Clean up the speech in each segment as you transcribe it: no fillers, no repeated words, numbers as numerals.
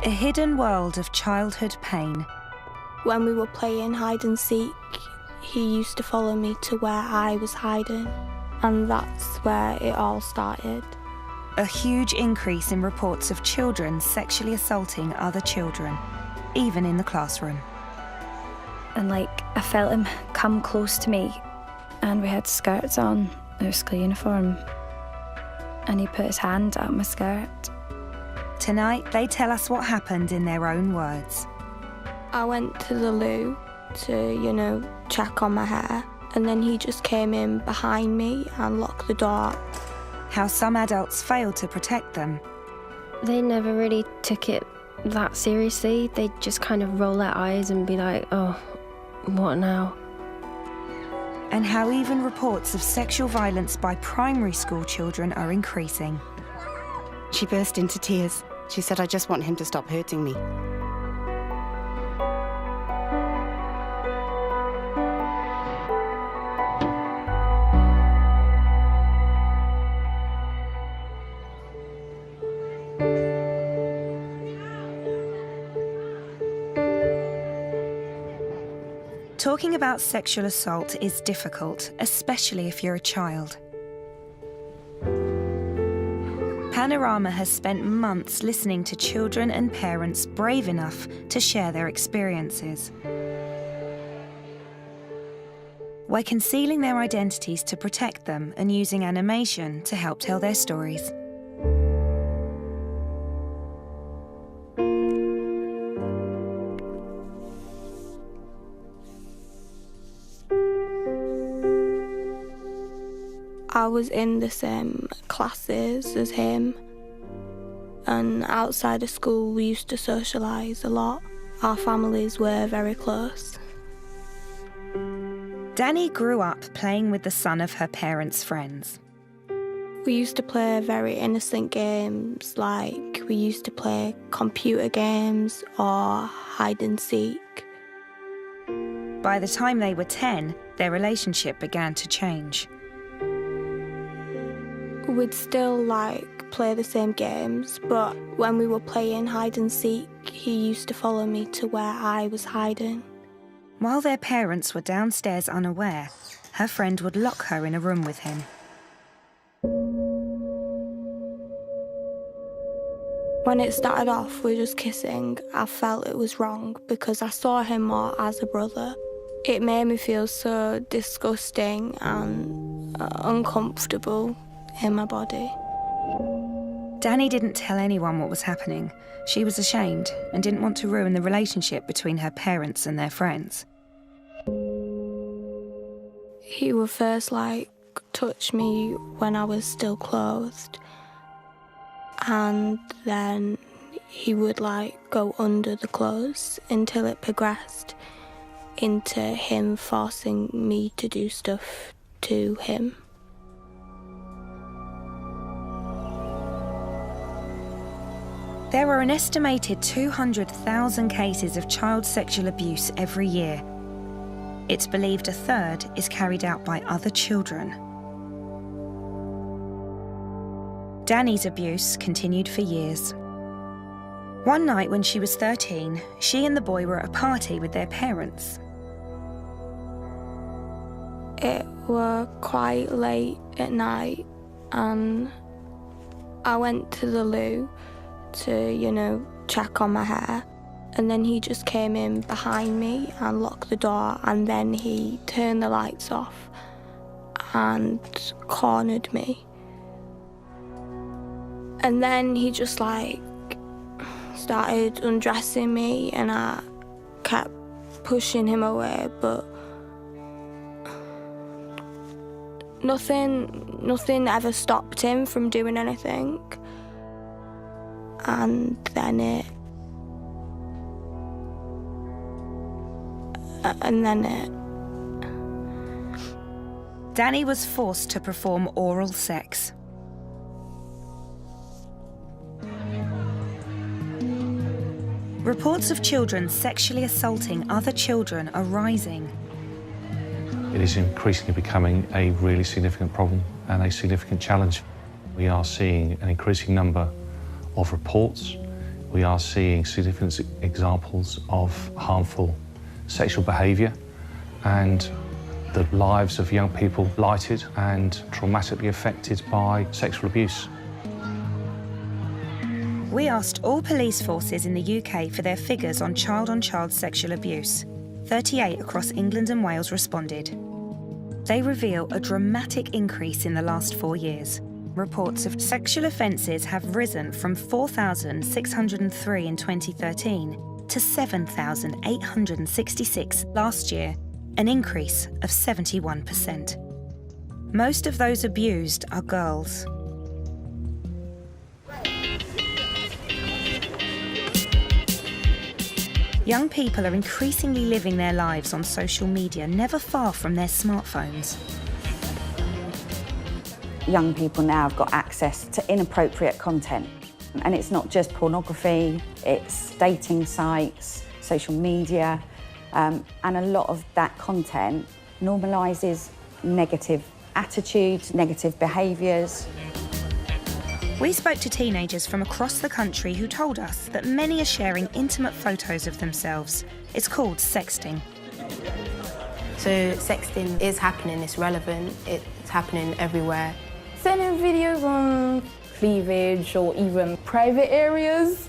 A hidden world of childhood pain. When we were playing hide and seek, he used to follow me to where I was hiding, and that's where it all started. A huge increase in reports of children sexually assaulting other children, even in the classroom. And I felt him come close to me, and we had skirts on, our school uniform, and he put his hand up my skirt. Tonight, they tell us what happened in their own words. I went to the loo to, check on my hair, and then he just came in behind me and locked the door. How some adults failed to protect them. They never really took it that seriously. They'd just kind of roll their eyes and be like, oh, what now? And how even reports of sexual violence by primary school children are increasing. She burst into tears. She said, I just want him to stop hurting me. Talking about sexual assault is difficult, especially if you're a child. Panorama has spent months listening to children and parents brave enough to share their experiences. We're concealing their identities to protect them and using animation to help tell their stories. I was in the same classes as him, and outside of school we used to socialise a lot. Our families were very close. Danny grew up playing with the son of her parents' friends. We used to play very innocent games, like we used to play computer games or hide and seek. By the time they were 10, their relationship began to change. We'd still play the same games, but when we were playing hide and seek, he used to follow me to where I was hiding. While their parents were downstairs unaware, her friend would lock her in a room with him. When it started off with just kissing, I felt it was wrong because I saw him more as a brother. It made me feel so disgusting and uncomfortable in my body. Danny didn't tell anyone what was happening. She was ashamed and didn't want to ruin the relationship between her parents and their friends. He would first touch me when I was still clothed, and then he would go under the clothes until it progressed into him forcing me to do stuff to him. There are an estimated 200,000 cases of child sexual abuse every year. It's believed a third is carried out by other children. Danny's abuse continued for years. One night when she was 13, she and the boy were at a party with their parents. It was quite late at night, and I went to the loo to, check on my hair. And then he just came in behind me and locked the door, and then he turned the lights off and cornered me. And then he just started undressing me, and I kept pushing him away, but nothing ever stopped him from doing anything. And then Danny was forced to perform oral sex. Reports of children sexually assaulting other children are rising. It is increasingly becoming a really significant problem and a significant challenge. We are seeing an increasing number of reports, We are seeing significant examples of harmful sexual behaviour and the lives of young people blighted and traumatically affected by sexual abuse. We asked all police forces in the UK for their figures on child-on-child sexual abuse. 38 across England and Wales responded. They reveal a dramatic increase in the last 4 years. Reports of sexual offences have risen from 4,603 in 2013 to 7,866 last year, an increase of 71%. Most of those abused are girls. Young people are increasingly living their lives on social media, never far from their smartphones. Young people now have got access to inappropriate content. And it's not just pornography, it's dating sites, social media, and a lot of that content normalises negative attitudes, negative behaviours. We spoke to teenagers from across the country who told us that many are sharing intimate photos of themselves. It's called sexting. So sexting is happening, it's relevant, it's happening everywhere. Sending videos on cleavage or even private areas,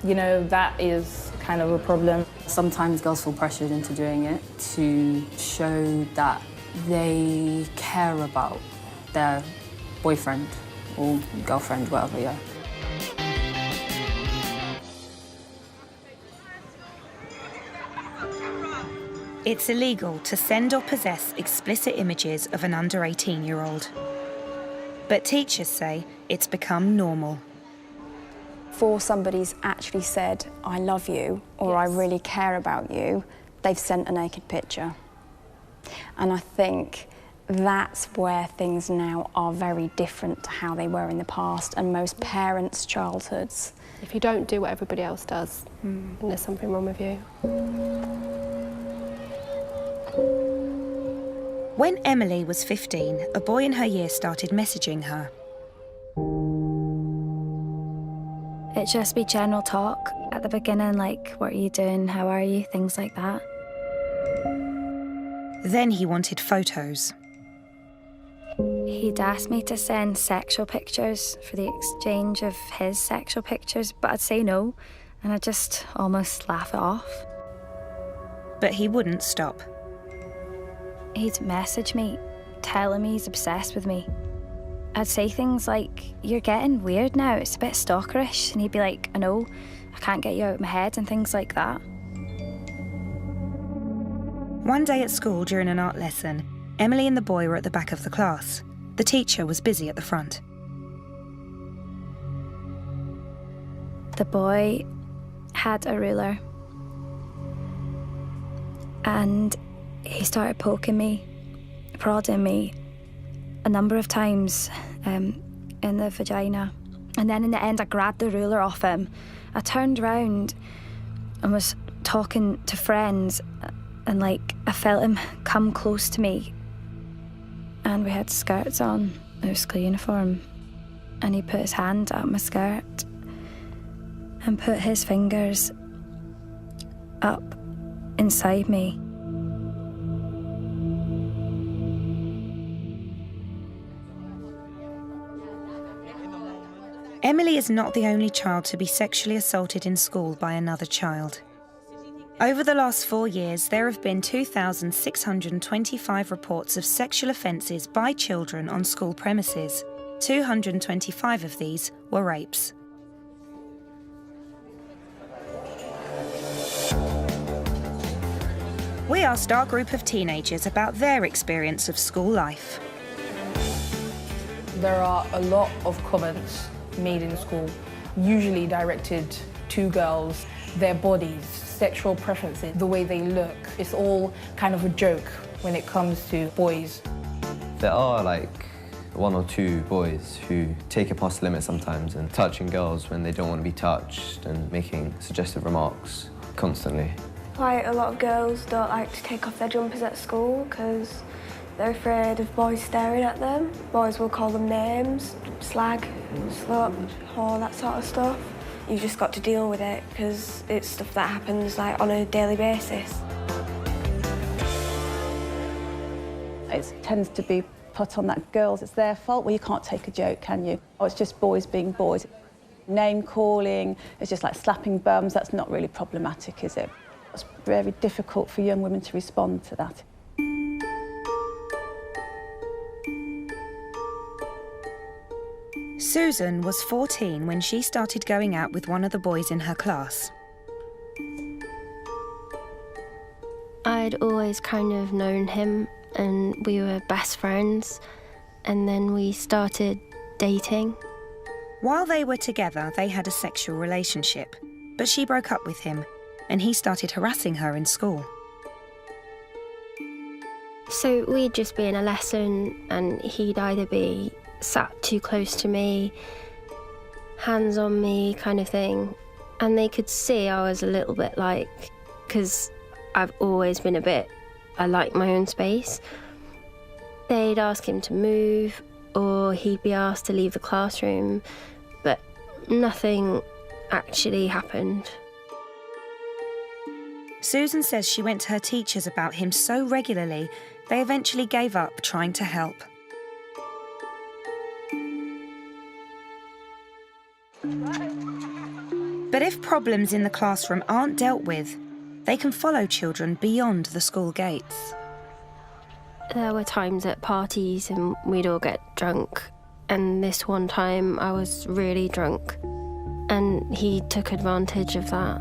you know, that is kind of a problem. Sometimes girls feel pressured into doing it to show that they care about their boyfriend or girlfriend, whatever, yeah. It's illegal to send or possess explicit images of an under 18-year-old. But teachers say it's become normal. Before somebody's actually said, I love you, or I really care about you, they've sent a naked picture. And I think that's where things now are very different to how they were in the past and most parents' childhoods. If you don't do what everybody else does, then there's something wrong with you. When Emily was 15, a boy in her year started messaging her. It'd just be general talk at the beginning, like, what are you doing, how are you, things like that. Then he wanted photos. He'd asked me to send sexual pictures for the exchange of his sexual pictures, but I'd say no, and I'd just almost laugh it off. But he wouldn't stop. He'd message me, telling me he's obsessed with me. I'd say things like, you're getting weird now, it's a bit stalkerish, and he'd be like, I know, I can't get you out of my head, and things like that. One day at school during an art lesson, Emily and the boy were at the back of the class. The teacher was busy at the front. The boy had a ruler, and he started poking me, prodding me a number of times in the vagina. And then in the end, I grabbed the ruler off him. I turned around and was talking to friends, and like I felt him come close to me. And we had skirts on, our school uniform, and he put his hand up my skirt and put his fingers up inside me. Emily is not the only child to be sexually assaulted in school by another child. Over the last 4 years, there have been 2,625 reports of sexual offences by children on school premises. 225 of these were rapes. We asked our group of teenagers about their experience of school life. There are a lot of comments made in school, usually directed to girls, their bodies, sexual preferences, the way they look. It's all kind of a joke when it comes to boys. There are like 1 or 2 boys who take it past the limit sometimes and touching girls when they don't want to be touched and making suggestive remarks constantly. Quite a lot of girls don't like to take off their jumpers at school because they're afraid of boys staring at them. Boys will call them names, slag, slut, whore, that sort of stuff. you've just got to deal with it because it's stuff that happens like on a daily basis. It tends to be put on that girls, it's their fault. Well, you can't take a joke, can you? Oh, it's just boys being boys. Name calling, it's just like slapping bums. That's not really problematic, is it? It's very difficult for young women to respond to that. Susan was 14 when she started going out with one of the boys in her class. I'd always kind of known him and we were best friends, and then we started dating. While they were together, they had a sexual relationship, but she broke up with him and he started harassing her in school. So we'd just be in a lesson and he'd either be sat too close to me, hands on me kind of thing, and they could see I was a little bit like, because I've always been I like my own space. They'd ask him to move or he'd be asked to leave the classroom, but nothing actually happened. Susan says she went to her teachers about him so regularly, they eventually gave up trying to help. But if problems in the classroom aren't dealt with, they can follow children beyond the school gates. There were times at parties and we'd all get drunk, and this one time I was really drunk and he took advantage of that.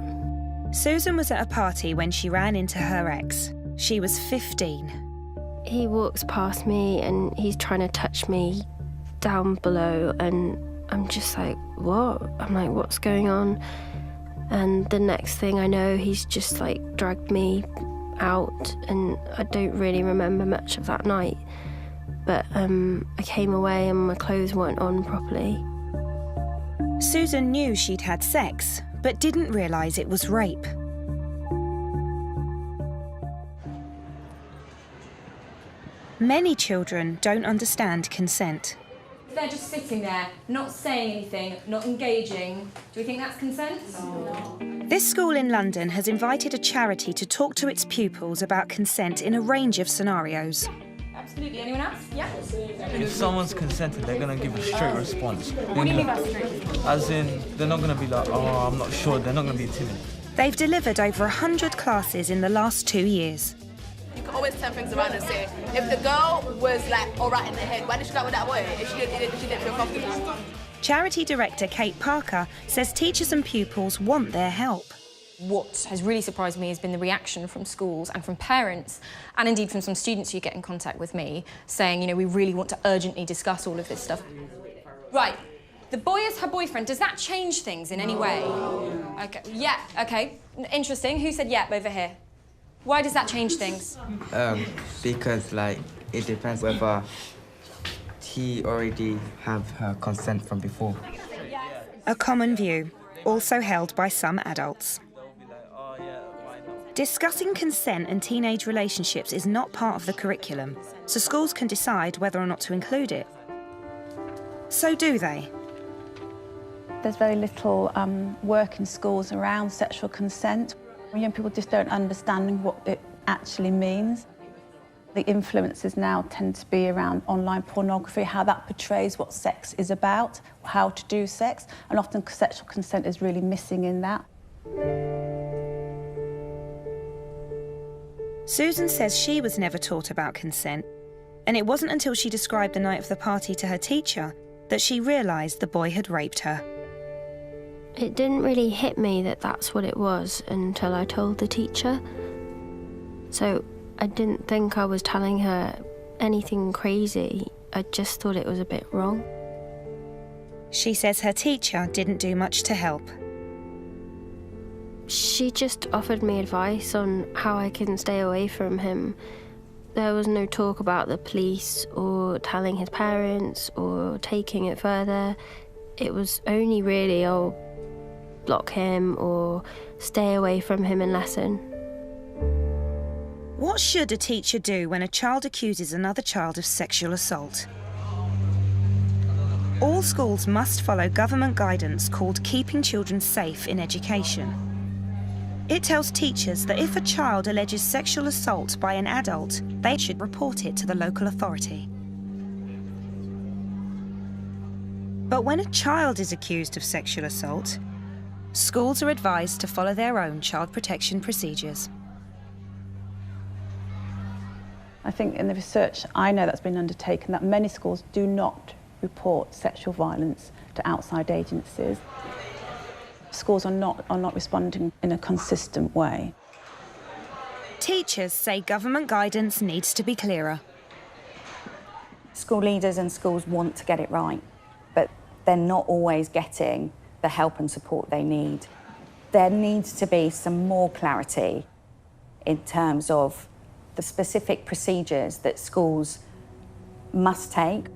Susan was at a party when she ran into her ex. She was 15. He walks past me and he's trying to touch me down below, and I'm just like, what? I'm like, what's going on? And the next thing I know, he's just like dragged me out, and I don't really remember much of that night. But I came away and my clothes weren't on properly. Susan knew she'd had sex, but didn't realise it was rape. Many children don't understand consent. If they're just sitting there, not saying anything, not engaging, do we think that's consent? No. This school in London has invited a charity to talk to its pupils about consent in a range of scenarios. Absolutely. Anyone else? Yeah? If someone's consented, they're going to give a straight response. What do you mean by straight? As in, they're not going to be like, oh, I'm not sure. They're not going to be timid. They've delivered over 100 classes in the last 2 years. You can always turn things around and say, if the girl was like all right in the head, why did she go with that boy if she didn't feel comfortable? Charity director Kate Parker says teachers and pupils want their help. What has really surprised me has been the reaction from schools and from parents, and indeed from some students who get in contact with me, saying, you know, we really want to urgently discuss all of this stuff. Right, the boy is her boyfriend. Does that change things in any way? Okay, yeah, okay, interesting. Who said yep over here? Why does that change things? Because, like, it depends whether he already have her consent from before. A common view, also held by some adults. Discussing consent and teenage relationships is not part of the curriculum, so schools can decide whether or not to include it. So do they? There's very little work in schools around sexual consent. Young people just don't understand what it actually means. The influences now tend to be around online pornography, how that portrays what sex is about, how to do sex, and often sexual consent is really missing in that. Susan says she was never taught about consent, and it wasn't until she described the night of the party to her teacher that she realised the boy had raped her. It didn't really hit me that that's what it was until I told the teacher. So I didn't think I was telling her anything crazy. I just thought it was a bit wrong. She says her teacher didn't do much to help. She just offered me advice on how I can stay away from him. There was no talk about the police or telling his parents or taking it further. It was only really, oh, block him or stay away from him in lesson. What should a teacher do when a child accuses another child of sexual assault? All schools must follow government guidance called Keeping Children Safe in Education. It tells teachers that if a child alleges sexual assault by an adult, they should report it to the local authority. But when a child is accused of sexual assault, schools are advised to follow their own child protection procedures. I think in the research I know that's been undertaken that many schools do not report sexual violence to outside agencies. Schools are not responding in a consistent way. Teachers say government guidance needs to be clearer. School leaders and schools want to get it right, but they're not always getting the help and support they need. There needs to be some more clarity in terms of the specific procedures that schools must take.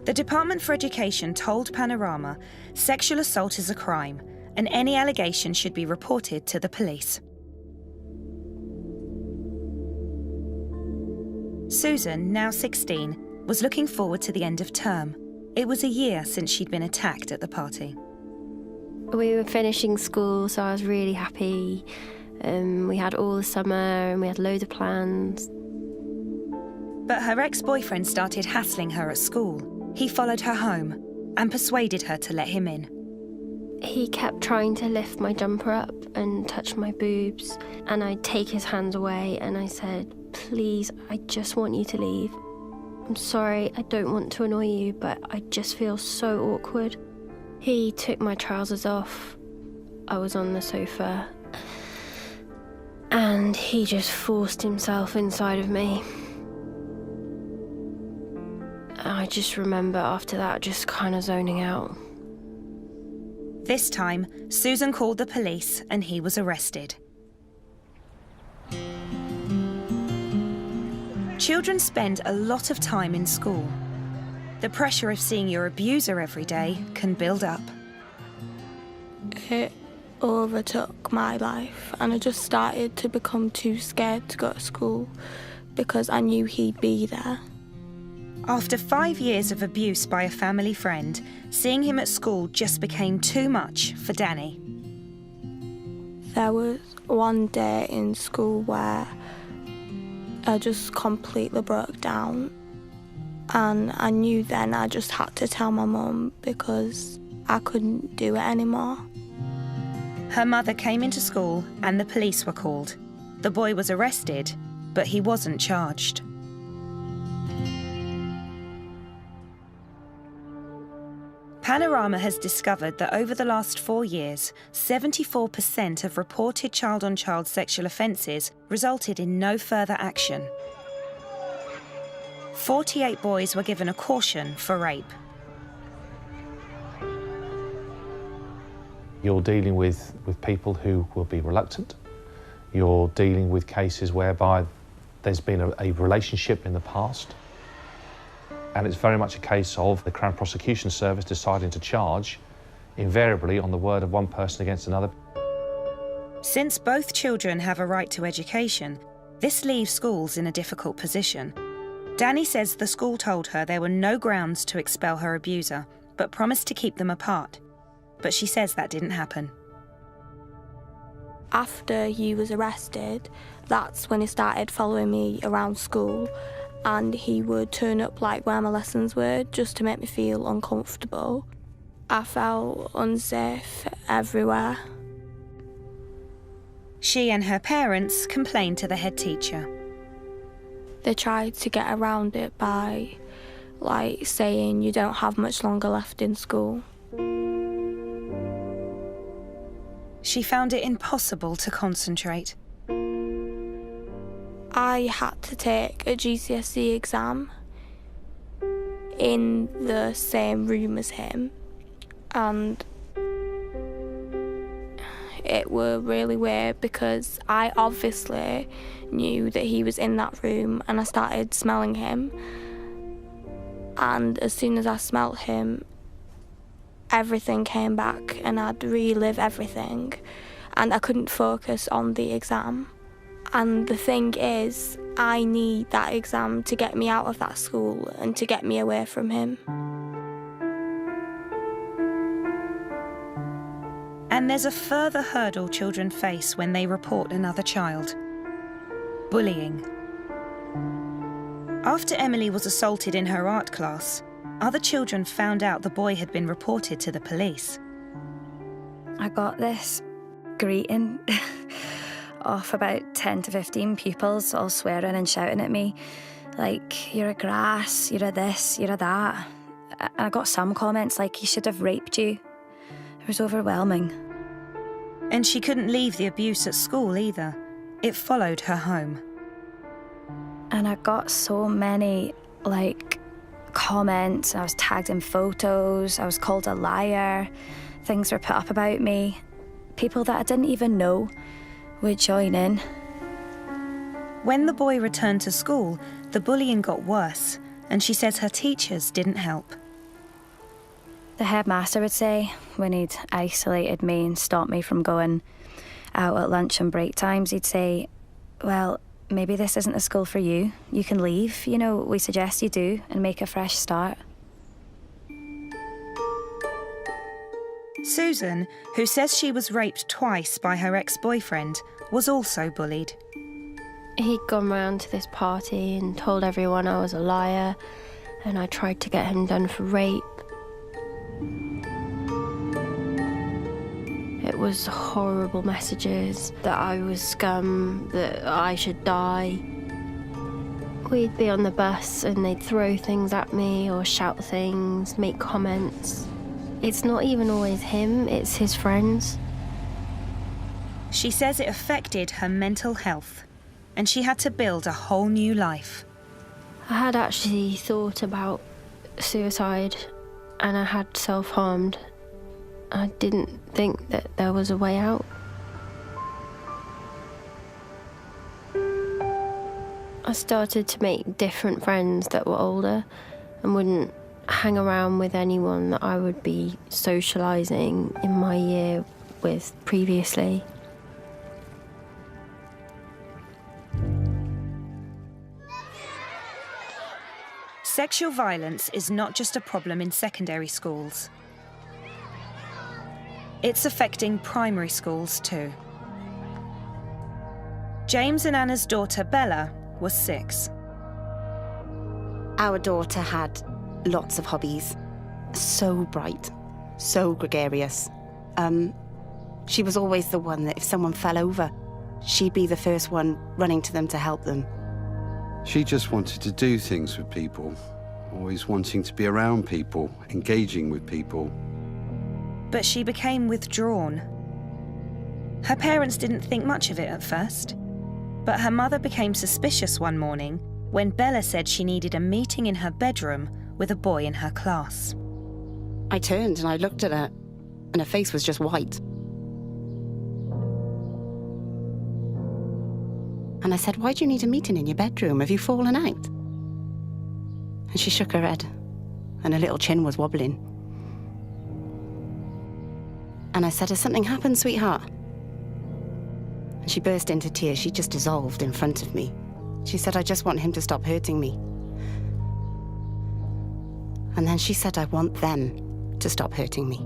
The Department for Education told Panorama sexual assault is a crime and any allegation should be reported to the police. Susan, now 16, was looking forward to the end of term. It was a year since she'd been attacked at the party. We were finishing school, so I was really happy. We had all the summer and we had loads of plans. But her ex-boyfriend started hassling her at school. He followed her home and persuaded her to let him in. He kept trying to lift my jumper up and touch my boobs, and I'd take his hands away and I said, "Please, I just want you to leave. I'm sorry, I don't want to annoy you, but I just feel so awkward." He took my trousers off. I was on the sofa and he just forced himself inside of me. I just remember after that just kind of zoning out. This time, Susan called the police and he was arrested. Children spend a lot of time in school. The pressure of seeing your abuser every day can build up. It overtook my life and I just started to become too scared to go to school because I knew he'd be there. After 5 years of abuse by a family friend, seeing him at school just became too much for Danny. There was one day in school where I just completely broke down, and I knew then I just had to tell my mum because I couldn't do it anymore. Her mother came into school and the police were called. The boy was arrested, but he wasn't charged. Panorama has discovered that over the last 4 years, 74% of reported child-on-child sexual offences resulted in no further action. 48 boys were given a caution for rape. You're dealing with people who will be reluctant. You're dealing with cases whereby there's been a relationship in the past. And it's very much a case of the Crown Prosecution Service deciding to charge, invariably on the word of one person against another. Since both children have a right to education, this leaves schools in a difficult position. Danny says the school told her there were no grounds to expel her abuser, but promised to keep them apart. But she says that didn't happen. After he was arrested, that's when he started following me around school, and he would turn up like where my lessons were just to make me feel uncomfortable. I felt unsafe everywhere. She and her parents complained to the head teacher. They tried to get around it by saying you don't have much longer left in school. She found it impossible to concentrate. I had to take a GCSE exam in the same room as him, and it were really weird because I obviously knew that he was in that room and I started smelling him, and as soon as I smelt him, everything came back and I'd relive everything and I couldn't focus on the exam. And the thing is, I need that exam to get me out of that school and to get me away from him. And there's a further hurdle children face when they report another child: bullying. After Emily was assaulted in her art class, other children found out the boy had been reported to the police. I got this greeting off about 10 to 15 pupils all swearing and shouting at me, like, you're a grass, you're a this, you're a that. I got some comments like, he should have raped you. It was overwhelming. And she couldn't leave the abuse at school either. It followed her home. And I got so many, comments. I was tagged in photos. I was called a liar. Things were put up about me. People that I didn't even know would join in. When the boy returned to school, the bullying got worse, and she says her teachers didn't help. The headmaster would say, when he'd isolated me and stopped me from going out at lunch and break times, he'd say, well, maybe this isn't a school for you. You can leave. You know, we suggest you do and make a fresh start. Susan, who says she was raped twice by her ex-boyfriend, was also bullied. He'd gone round to this party and told everyone I was a liar, and I tried to get him done for rape. It was horrible messages, that I was scum, that I should die. We'd be on the bus and they'd throw things at me or shout things, make comments. It's not even always him, it's his friends. She says it affected her mental health, and she had to build a whole new life. I had actually thought about suicide, and I had self-harmed. I didn't think that there was a way out. I started to make different friends that were older and wouldn't hang around with anyone that I would be socialising in my year with previously. Sexual violence is not just a problem in secondary schools. It's affecting primary schools too. James and Anna's daughter, Bella, was 6. Our daughter had lots of hobbies. So bright, so gregarious. She was always the one that if someone fell over, she'd be the first one running to them to help them. She just wanted to do things with people, always wanting to be around people, engaging with people. But she became withdrawn. Her parents didn't think much of it at first, but her mother became suspicious one morning when Bella said she needed a meeting in her bedroom with a boy in her class. I turned and I looked at her, and her face was just white. And I said, why do you need a meeting in your bedroom? Have you fallen out? And she shook her head, and her little chin was wobbling. And I said, has something happened, sweetheart? And she burst into tears. She just dissolved in front of me. She said, I just want him to stop hurting me. And then she said, I want them to stop hurting me.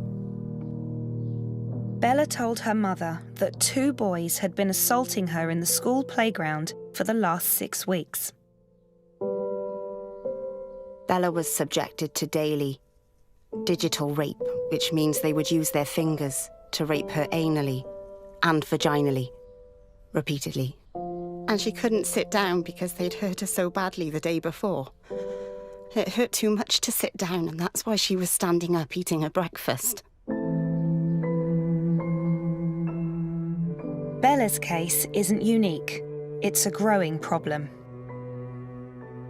Bella told her mother that 2 boys had been assaulting her in the school playground for the last 6 weeks. Bella was subjected to daily digital rape, which means they would use their fingers to rape her anally and vaginally, repeatedly. And she couldn't sit down because they'd hurt her so badly the day before. It hurt too much to sit down, and that's why she was standing up eating her breakfast. Bella's case isn't unique. It's a growing problem.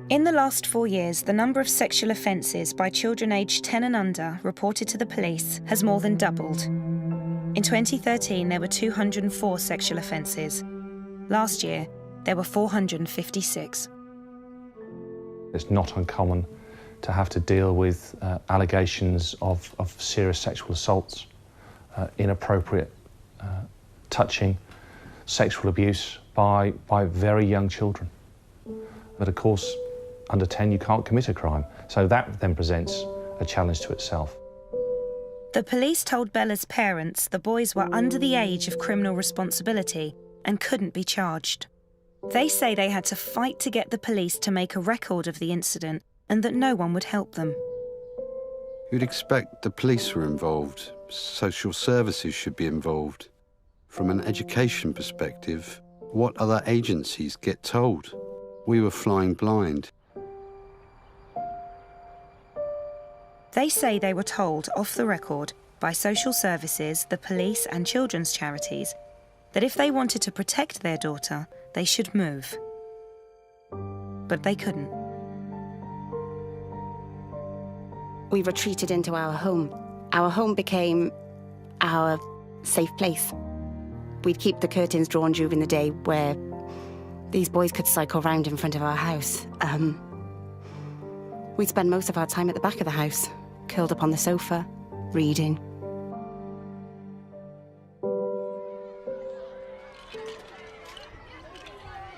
In the last 4 years, the number of sexual offences by children aged 10 and under reported to the police has more than doubled. In 2013, there were 204 sexual offences. Last year, there were 456. It's not uncommon to have to deal with allegations of serious sexual assaults, inappropriate touching, sexual abuse by very young children. But of course, under 10 you can't commit a crime, so that then presents a challenge to itself. The police told Bella's parents the boys were under the age of criminal responsibility and couldn't be charged. They say they had to fight to get the police to make a record of the incident and that no one would help them. You'd expect the police were involved, social services should be involved. From an education perspective, what other agencies get told? We were flying blind. They say they were told off the record by social services, the police and children's charities that if they wanted to protect their daughter, they should move. But they couldn't. We retreated into our home. Our home became our safe place. We'd keep the curtains drawn during the day where these boys could cycle round in front of our house. We'd spend most of our time at the back of the house, curled up on the sofa, reading.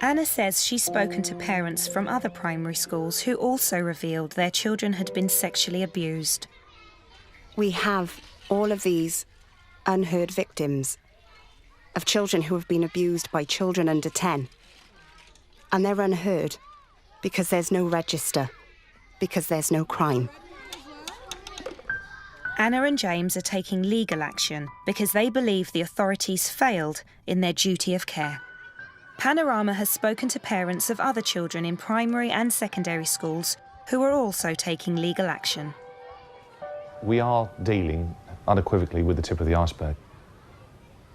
Anna says she's spoken to parents from other primary schools who also revealed their children had been sexually abused. We have all of these unheard victims of children who have been abused by children under 10. And they're unheard because there's no register, because there's no crime. Anna and James are taking legal action because they believe the authorities failed in their duty of care. Panorama has spoken to parents of other children in primary and secondary schools who are also taking legal action. We are dealing unequivocally with the tip of the iceberg.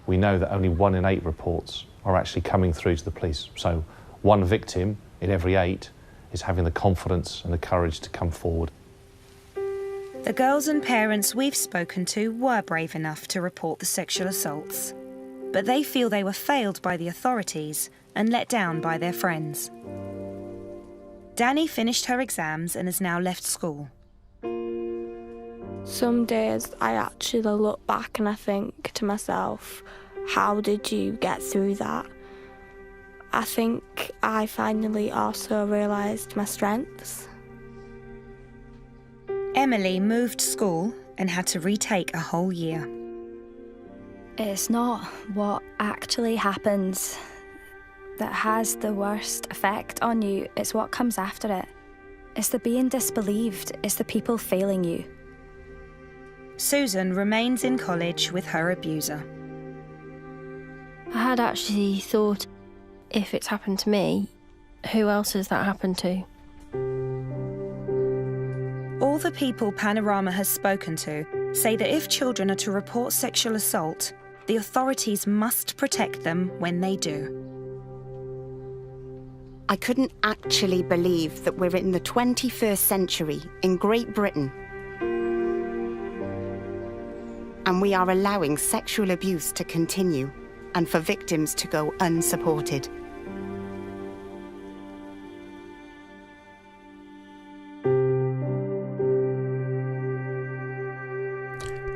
We know that only 1 in 8 reports are actually coming through to the police. So 1 victim in every 8 is having the confidence and the courage to come forward. The girls and parents we've spoken to were brave enough to report the sexual assaults, but they feel they were failed by the authorities and let down by their friends. Danny finished her exams and has now left school. Some days I actually look back and I think to myself, how did you get through that? I think I finally also realised my strengths. Emily moved school and had to retake a whole year. It's not what actually happens that has the worst effect on you, it's what comes after it. It's the being disbelieved, it's the people failing you. Susan remains in college with her abuser. I had actually thought, if it's happened to me, who else has that happened to? All the people Panorama has spoken to say that if children are to report sexual assault, the authorities must protect them when they do. I couldn't actually believe that we're in the 21st century in Great Britain and we are allowing sexual abuse to continue and for victims to go unsupported.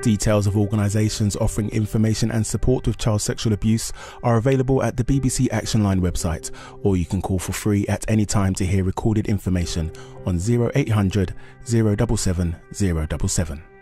Details of organisations offering information and support with child sexual abuse are available at the BBC Action Line website, or you can call for free at any time to hear recorded information on 0800 077 077.